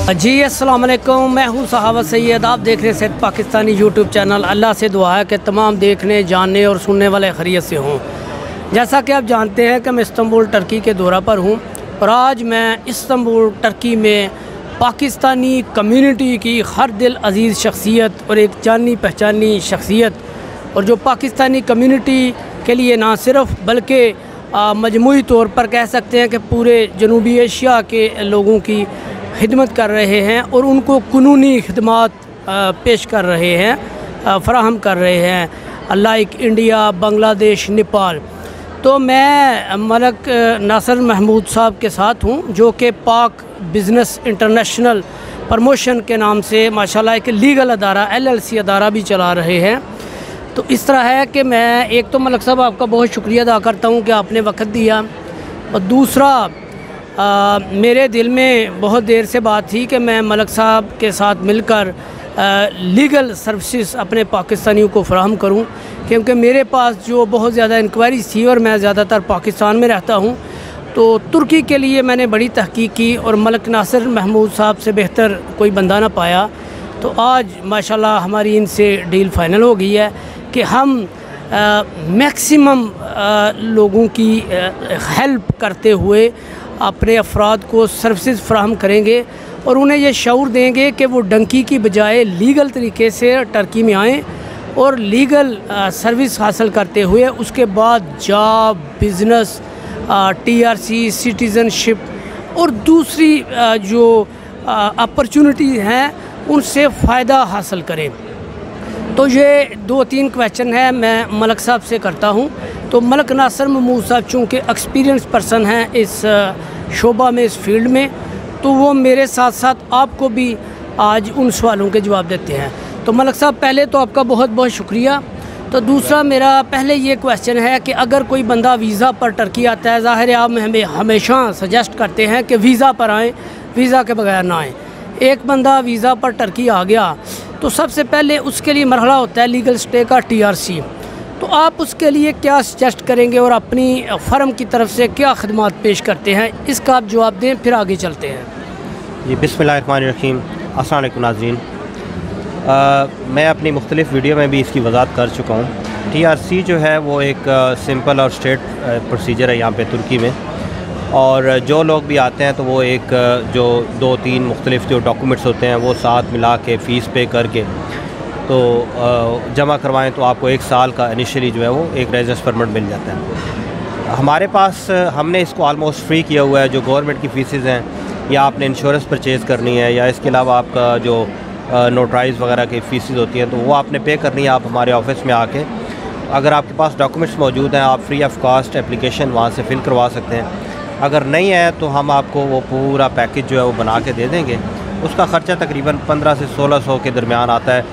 जी अस्सलाम वालेकुम, मैं हूँ सहावत सैयद। आप देख रहे हैं सेट पाकिस्तानी यूट्यूब चैनल। अल्लाह से दुआ है कि तमाम देखने, जानने और सुनने वाले खैरियत से हों। जैसा कि आप जानते हैं कि मैं इस्तांबुल टर्की के दौरा पर हूँ और आज मैं इस्तांबुल टर्की में पाकिस्तानी कम्युनिटी की हर दिल अजीज़ शख्सियत और एक जानी पहचानी शख्सियत और जो पाकिस्तानी कम्युनिटी के लिए ना सिर्फ बल्कि मजमूई तौर पर कह सकते हैं कि पूरे जनूबी एशिया के लोगों की खिदमत कर रहे हैं और उनको कानूनी खिदमत पेश कर रहे हैं, फ़राहम कर रहे हैं, लाइक इंडिया, बांग्लादेश, नेपाल। तो मैं मलक नासिर महमूद साहब के साथ हूँ जो कि पाक बिज़नेस इंटरनेशनल प्रमोशन के नाम से माशाल्लाह एक लीगल अदारा LLC अदारा भी चला रहे हैं। तो इस तरह है कि मैं एक तो मलक साहब आपका बहुत शुक्रिया अदा करता हूँ कि आपने वक्त दिया, और दूसरा मेरे दिल में बहुत देर से बात थी कि मैं मलक साहब के साथ मिलकर लीगल सर्विसेज अपने पाकिस्तानियों को फ़राहम करूं, क्योंकि मेरे पास जो बहुत ज़्यादा इंक्वायरीज़ थी और मैं ज़्यादातर पाकिस्तान में रहता हूं, तो तुर्की के लिए मैंने बड़ी तहकीक की और मलक नासिर महमूद साहब से बेहतर कोई बंदा ना पाया। तो आज माशाल्लाह हमारी इनसे डील फ़ाइनल हो गई है कि हम मैक्सिमम लोगों की हेल्प करते हुए अपने अफराद को सर्विसेज फ़राहम करेंगे और उन्हें ये शऊर देंगे कि वो डंकी की बजाय लीगल तरीके से टर्की में आएँ और लीगल सर्विस हासिल करते हुए उसके बाद जॉब, बिज़नेस, TRC, सिटीज़नशिप और दूसरी जो अपॉर्चुनिटी हैं उनसे फ़ायदा हासिल करें। तो ये 2-3 क्वेश्चन है मैं मलक साहब से करता हूँ। तो मलक नासिर महमूद साहब चूँकि एक्सपीरियंस पर्सन हैं इस शोबा में, इस फील्ड में, तो वो मेरे साथ साथ आपको भी आज उन सवालों के जवाब देते हैं। तो मलक साहब पहले तो आपका बहुत बहुत शुक्रिया। तो दूसरा मेरा पहले ये क्वेश्चन है कि अगर कोई बंदा वीज़ा पर टर्की आता है, ज़ाहिर है आप हमें हमेशा सजेस्ट करते हैं कि वीज़ा पर आएँ, वीज़ा के बगैर ना आएँ। एक बंदा वीज़ा पर टर्की आ गया तो सबसे पहले उसके लिए मरहला होता है लीगल स्टे का, TRC। तो आप उसके लिए क्या सजेस्ट करेंगे और अपनी फ़र्म की तरफ से क्या खदमात पेश करते हैं, इसका आप जवाब दें, फिर आगे चलते हैं। जी बिस्मिल्लाहिर्रहमानिर्रहीम। अस्सलाम वालेकुम नाज़रीन। मैं अपनी मुख्तलिफ़ वीडियो में भी इसकी वज़ाहत कर चुका हूँ। TRC जो है वो एक सिंपल और स्ट्रेट प्रोसीजर है यहाँ पे तुर्की में, और जो लोग भी आते हैं तो वो एक जो 2-3 मुख्तलिफ़ जो डॉक्यूमेंट्स होते हैं वो साथ मिला के फ़ीस पे करके तो जमा करवाएं तो आपको 1 साल का इनिशियली जो है वो एक रेजिडेंस परमिट मिल जाता है। हमारे पास हमने इसको आलमोस्ट फ्री किया हुआ है। जो गवर्नमेंट की फ़ीसेज़ हैं या आपने इंश्योरेंस परचेज़ करनी है या इसके अलावा आपका जो नोटराइज़ वगैरह की फ़ीसेज़ होती हैं तो वो आपने पे करनी है। आप हमारे ऑफ़िस में आके अगर आपके पास डॉक्यूमेंट्स मौजूद हैं आप फ्री ऑफ़ कॉस्ट एप्लीकेशन वहाँ से फ़िल करवा सकते हैं। अगर नहीं है तो हम आपको वो पूरा पैकेज जो है वो बना के दे देंगे। उसका ख़र्चा तकरीबन 1500 से 1600 के दरमियान आता है,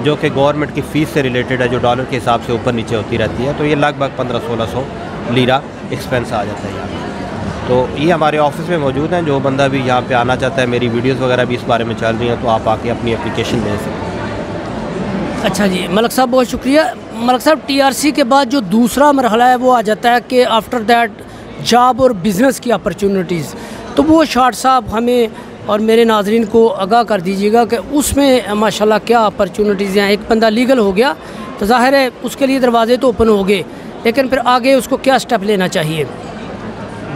जो कि गवर्नमेंट की फ़ीस से रिलेटेड है, जो डॉलर के हिसाब से ऊपर नीचे होती रहती है। तो ये लगभग 1500-1600 लीरा एक्सपेंस आ जाता है यहाँ पे। तो ये हमारे ऑफिस में मौजूद हैं। जो बंदा भी यहाँ पे आना चाहता है, मेरी वीडियोस वगैरह भी इस बारे में चल रही हैं, तो आप आके अपनी एप्लीकेशन दे सकते हैं। अच्छा जी मलक साहब बहुत शुक्रिया। मलक साहब TRC के बाद जो दूसरा मरहला है वो आ जाता है कि आफ्टर दैट जॉब और बिज़नेस की अपॉर्चुनिटीज़। तो वो शार्ट साहब हमें और मेरे नाजरीन को आगाह कर दीजिएगा कि उसमें माशाल्लाह क्या अपॉर्चुनिटीज़ हैं। एक बंदा लीगल हो गया तो ज़ाहिर है उसके लिए दरवाज़े तो ओपन हो गए, लेकिन फिर आगे उसको क्या स्टेप लेना चाहिए?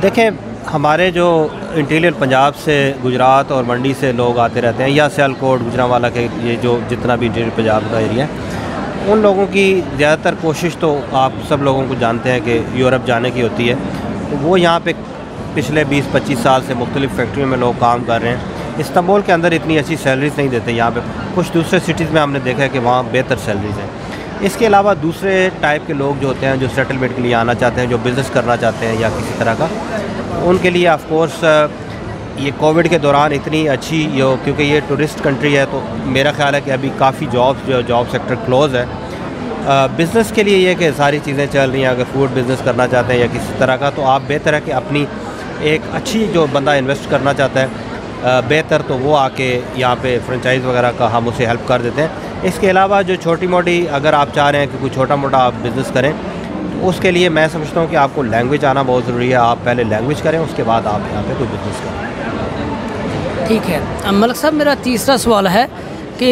देखें, हमारे जो इंटीरियर पंजाब से, गुजरात और मंडी से लोग आते रहते हैं, या सियालकोट, गुजरांवाला के ये जो जितना भी इंटीरियर पंजाब का एरिया है, उन लोगों की ज़्यादातर कोशिश तो आप सब लोगों को जानते हैं कि यूरोप जाने की होती है। तो वो यहाँ पे पिछले 20-25 साल से मुख्तलिफ़ फैक्ट्रियों में लोग काम कर रहे हैं। इस्तांबुल के अंदर इतनी अच्छी सैलरीज़ नहीं देते यहाँ पे। कुछ दूसरे सिटीज़ में हमने देखा है कि वहाँ बेहतर सैलरीज़ हैं। इसके अलावा दूसरे टाइप के लोग जो होते हैं, जो सेटलमेंट के लिए आना चाहते हैं, जो बिज़नेस करना चाहते हैं या किसी तरह का, उनके लिए ऑफ़ कोर्स ये कोविड के दौरान इतनी अच्छी क्योंकि ये टूरिस्ट कंट्री है, तो मेरा ख़्याल है कि अभी काफ़ी जॉब सेक्टर क्लोज़ है। बिज़नेस के लिए ये कि सारी चीज़ें चल रही हैं। अगर फूड बिज़नेस करना चाहते हैं या किसी तरह का, तो आप बेहतर है कि अपनी एक अच्छी जो बंदा इन्वेस्ट करना चाहता है बेहतर, तो वो आके यहाँ पे फ्रेंचाइज़ वगैरह का हम उसे हेल्प कर देते हैं। इसके अलावा जो छोटी मोटी अगर आप चाह रहे हैं कि कोई छोटा मोटा आप बिज़नेस करें, तो उसके लिए मैं समझता हूँ कि आपको लैंग्वेज आना बहुत ज़रूरी है। आप पहले लैंग्वेज करें, उसके बाद आप यहाँ पे कोई बिज़नेस करें। ठीक है मलिक साहब, मेरा तीसरा सवाल है कि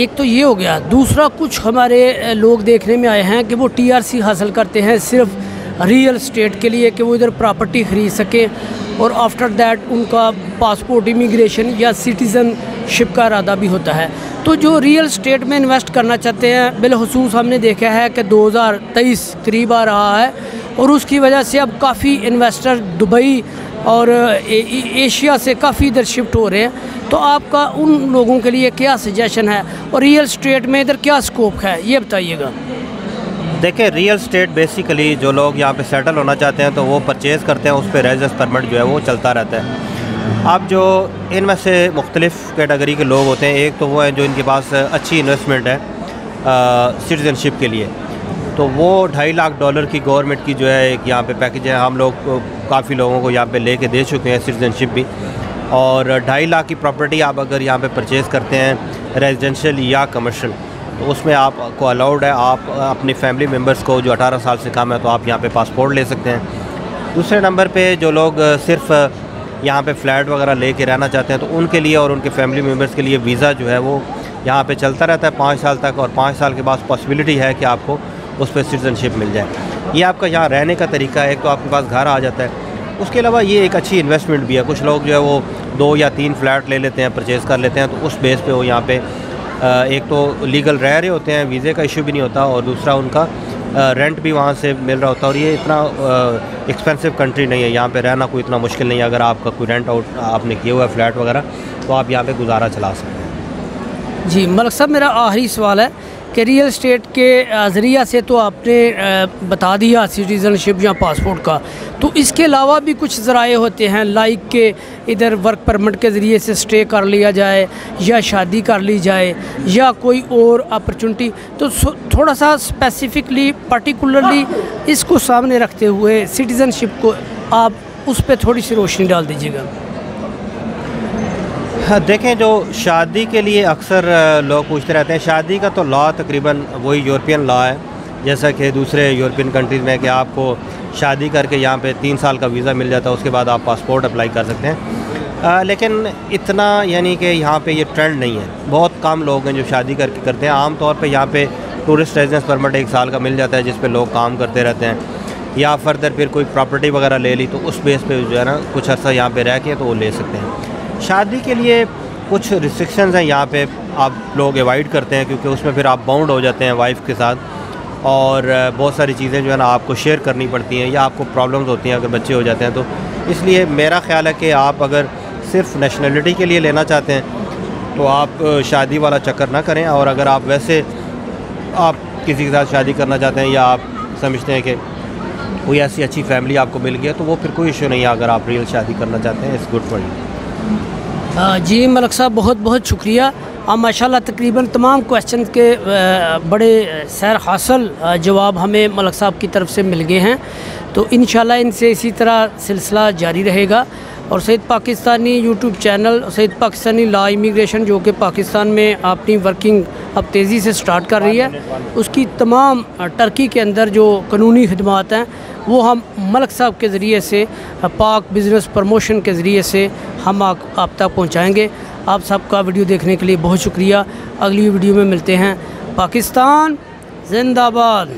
एक तो ये हो गया, दूसरा कुछ हमारे लोग देखने में आए हैं कि वो TRC हासिल करते हैं सिर्फ रियल स्टेट के लिए कि वो इधर प्रॉपर्टी ख़रीद सकें और आफ्टर दैट उनका पासपोर्ट, इमिग्रेशन या सिटीज़नशिप का इरादा भी होता है। तो जो रियल स्टेट में इन्वेस्ट करना चाहते हैं, बिलखुसूस हमने देखा है कि 2023 करीब आ रहा है और उसकी वजह से अब काफ़ी इन्वेस्टर दुबई और एशिया से काफ़ी इधर शिफ्ट हो रहे हैं। तो आपका उन लोगों के लिए क्या सजेशन है और रियल स्टेट में इधर क्या स्कोप है, ये बताइएगा। देखिए, रियल स्टेट बेसिकली जो लोग यहाँ पे सेटल होना चाहते हैं तो वो परचेज़ करते हैं, उस पर रेजिडेंस परमिट जो है वो चलता रहता है। अब जो इनमें से मुख्तलिफ़ कैटेगरी के लोग होते हैं, एक तो वो हैं जो इनके पास अच्छी इन्वेस्टमेंट है सिटीज़नशिप के लिए, तो वो $2.5 लाख की गवर्नमेंट की जो है एक यहाँ पे पैकेज है। हम लोग काफ़ी लोगों को यहाँ पे लेके दे चुके हैं सिटीज़नशिप भी, और 2.5 लाख की प्रॉपर्टी आप अगर यहाँ पे परचेज़ करते हैं रेजिडेंशियल या कमर्शियल, तो उसमें आपको अलाउड है आप अपनी फैमिली मेम्बर्स को जो 18 साल से कम है तो आप यहाँ पे पासपोर्ट ले सकते हैं। दूसरे नंबर पे जो लोग सिर्फ यहाँ पे फ़्लैट वगैरह लेके रहना चाहते हैं तो उनके लिए और उनके फैमिली मेम्बर्स के लिए वीज़ा जो है वो यहाँ पे चलता रहता है 5 साल तक, और 5 साल के बाद पॉसिबिलिटी है कि आपको उस पर सिटीज़नशिप मिल जाए। ये आपका यहाँ रहने का तरीका है, एक तो आपके पास घर आ जाता है, उसके अलावा ये एक अच्छी इन्वेस्टमेंट भी है। कुछ लोग जो है वो 2 या 3 फ्लैट ले लेते हैं, परचेज़ कर लेते हैं, तो उस बेस पे वो यहाँ पे एक तो लीगल रह रहे होते हैं, वीज़े का इशू भी नहीं होता, और दूसरा उनका रेंट भी वहाँ से मिल रहा होता है। और ये इतना एक्सपेंसिव कंट्री नहीं है, यहाँ पे रहना कोई इतना मुश्किल नहीं है। अगर आपका कोई रेंट आउट आपने किया हुआ है फ्लैट वगैरह, तो आप यहाँ पे गुजारा चला सकते हैं। जी मलिक साहब, मेरा आखिरी सवाल है कि रियल स्टेट के ज़रिया से तो आपने बता दिया सिटीज़नशिप या पासपोर्ट का, तो इसके अलावा भी कुछ ज़राए होते हैं लाइक के इधर वर्क परमिट के ज़रिए से स्टे कर लिया जाए या शादी कर ली जाए या कोई और अपॉर्चुनिटी, तो थोड़ा सा स्पेसिफिकली पर्टिकुलरली इसको सामने रखते हुए सिटीज़नशिप को आप उस पर थोड़ी सी रोशनी डाल दीजिएगा। हाँ, देखें, जो शादी के लिए अक्सर लोग पूछते रहते हैं, शादी का तो लॉ तकरीबन वही यूरोपियन लॉ है जैसा कि दूसरे यूरोपियन कंट्रीज़ में, कि आपको शादी करके यहाँ पे 3 साल का वीज़ा मिल जाता है, उसके बाद आप पासपोर्ट अप्लाई कर सकते हैं। लेकिन इतना यानी कि यहाँ पे ये ट्रेंड नहीं है। बहुत कम लोग हैं जो शादी करके करते हैं। आम तौर पे यहाँ पे टूरिस्ट रेजिडेंस परमिट 1 साल का मिल जाता है जिस पे लोग काम करते रहते हैं, या फर्दर फिर कोई प्रॉपर्टी वगैरह ले ली तो उस बेस पे जो है ना कुछ अर्सा यहाँ पे रह के तो वो ले सकते हैं। शादी के लिए कुछ रिस्ट्रिक्शंस हैं यहाँ पे, आप लोग अवॉइड करते हैं क्योंकि उसमें फिर आप बाउंड हो जाते हैं वाइफ के साथ, और बहुत सारी चीज़ें जो है ना आपको शेयर करनी पड़ती हैं या आपको प्रॉब्लम्स होती हैं अगर बच्चे हो जाते हैं। तो इसलिए मेरा ख़्याल है कि आप अगर सिर्फ नेशनलिटी के लिए लेना चाहते हैं तो आप शादी वाला चक्कर ना करें, और अगर आप वैसे आप किसी के साथ शादी करना चाहते हैं या आप समझते हैं कि कोई ऐसी अच्छी फैमिली आपको मिल गया तो वो फिर कोई इशू नहीं है। अगर आप रियल शादी करना चाहते हैं, इट्स गुड फॉर यू। जी मलिक साहब, बहुत बहुत शुक्रिया। अब माशाल्लाह तकरीबन तमाम क्वेश्चन के बड़े सैर हासिल जवाब हमें मलिक साहब की तरफ से मिल गए हैं, तो इंशाल्लाह इनसे इसी तरह सिलसिला जारी रहेगा। और Saeed Pakistani YouTube channel, Saeed Pakistani law immigration, जो कि पाकिस्तान में अपनी वर्किंग अब तेज़ी से स्टार्ट कर रही है, उसकी तमाम टर्की के अंदर जो कानूनी खिदमात हैं वो हम मलिक साहब के ज़रिए से, पाक बिज़नेस प्रमोशन के ज़रिए से हम आप तक पहुँचाएँगे। आप सबका वीडियो देखने के लिए बहुत शुक्रिया। अगली वीडियो में मिलते हैं। पाकिस्तान जिंदाबाद।